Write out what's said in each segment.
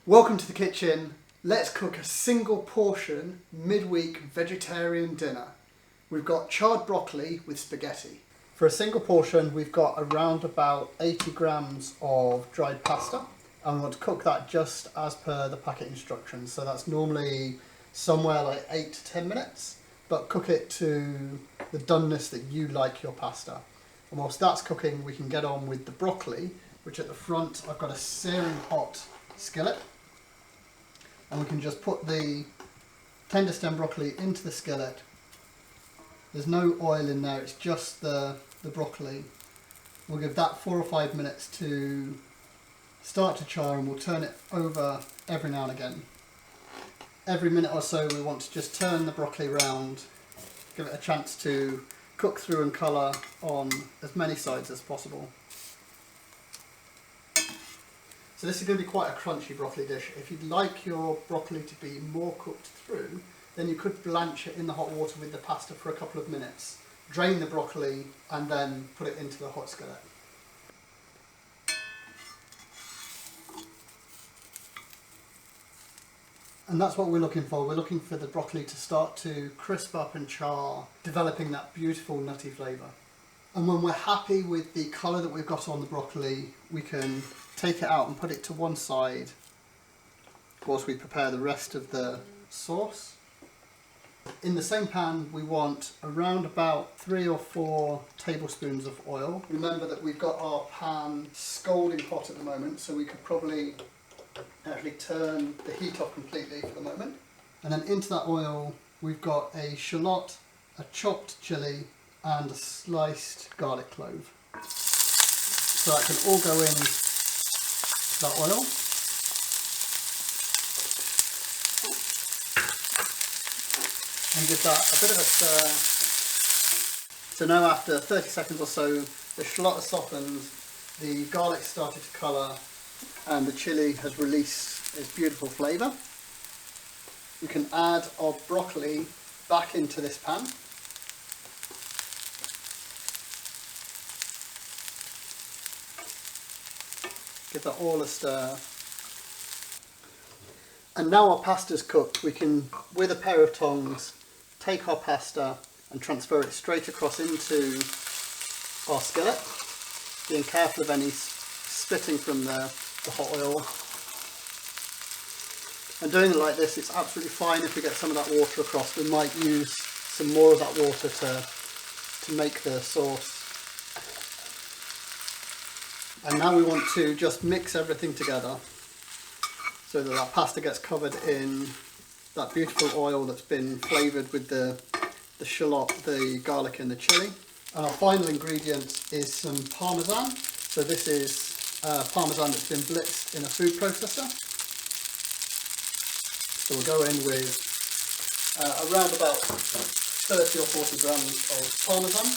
Welcome to the kitchen. Let's cook a single portion midweek vegetarian dinner. We've got charred broccoli with spaghetti. For a single portion we've got around about 80 grams of dried pasta, and we want to cook that just as per the packet instructions. So that's normally somewhere like 8 to 10 minutes, but cook it to the doneness that you like your pasta. And whilst that's cooking, we can get on with the broccoli, which at the front I've got a searing hot skillet. And we can just put the tender stem broccoli into the skillet. There's no oil in there, it's just the broccoli. We'll give that 4 or 5 minutes to start to char, and we'll turn it over every now and again. Every minute or so we want to just turn the broccoli around, give it a chance to cook through and colour on as many sides as possible. So this is going to be quite a crunchy broccoli dish. If you'd like your broccoli to be more cooked through, then you could blanch it in the hot water with the pasta for a couple of minutes, drain the broccoli and then put it into the hot skillet. And that's what we're looking for. We're looking for the broccoli to start to crisp up and char, developing that beautiful nutty flavour. And when we're happy with the colour that we've got on the broccoli, we can take it out and put it to one side whilst we prepare the rest of the sauce. In the same pan we want around about 3 or 4 tablespoons of oil. Remember that we've got our pan scalding hot at the moment, so we could probably actually turn the heat off completely for the moment. And then into that oil we've got a shallot, a chopped chilli and a sliced garlic clove. So that can all go in that oil. And give that a bit of a stir. So now after 30 seconds or so, the shallot has softened, the garlic started to colour, and the chilli has released its beautiful flavour. We can add our broccoli back into this pan. Give that all a stir. And now our pasta's cooked, we can, with a pair of tongs, take our pasta and transfer it straight across into our skillet, being careful of any spitting from the hot oil. And doing it like this, it's absolutely fine if we get some of that water across. We might use some more of that water to make the sauce. And now we want to just mix everything together so that that pasta gets covered in that beautiful oil that's been flavoured with the shallot, the garlic and the chilli. And our final ingredient is some parmesan. So this is parmesan that's been blitzed in a food processor. So we'll go in with around about 30 or 40 grams of parmesan.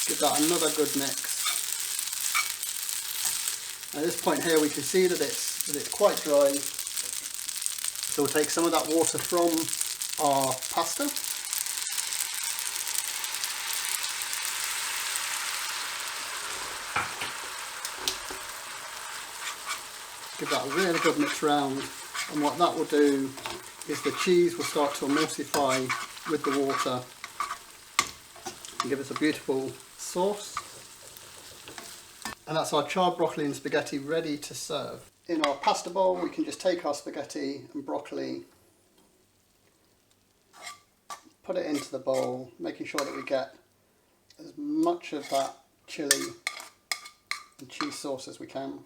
Give that another good mix. At this point here we can see that it's quite dry, so we'll take some of that water from our pasta. Give that a really good mix round, and what that will do is the cheese will start to emulsify with the water and give us a beautiful sauce. And that's our charred broccoli and spaghetti ready to serve. In our pasta bowl we can just take our spaghetti and broccoli, put it into the bowl, making sure that we get as much of that chilli and cheese sauce as we can.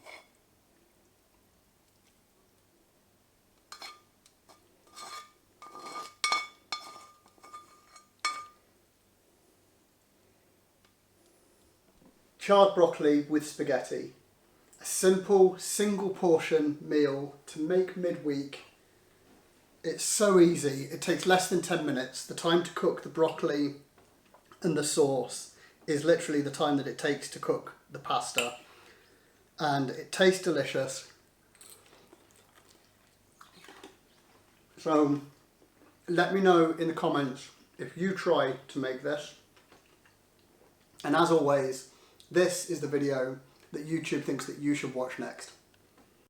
Charred broccoli with spaghetti. A simple single portion meal to make midweek. It's so easy, it takes less than 10 minutes. The time to cook the broccoli and the sauce is literally the time that it takes to cook the pasta. And it tastes delicious. So let me know in the comments if you try to make this. And as always, this is the video that YouTube thinks that you should watch next.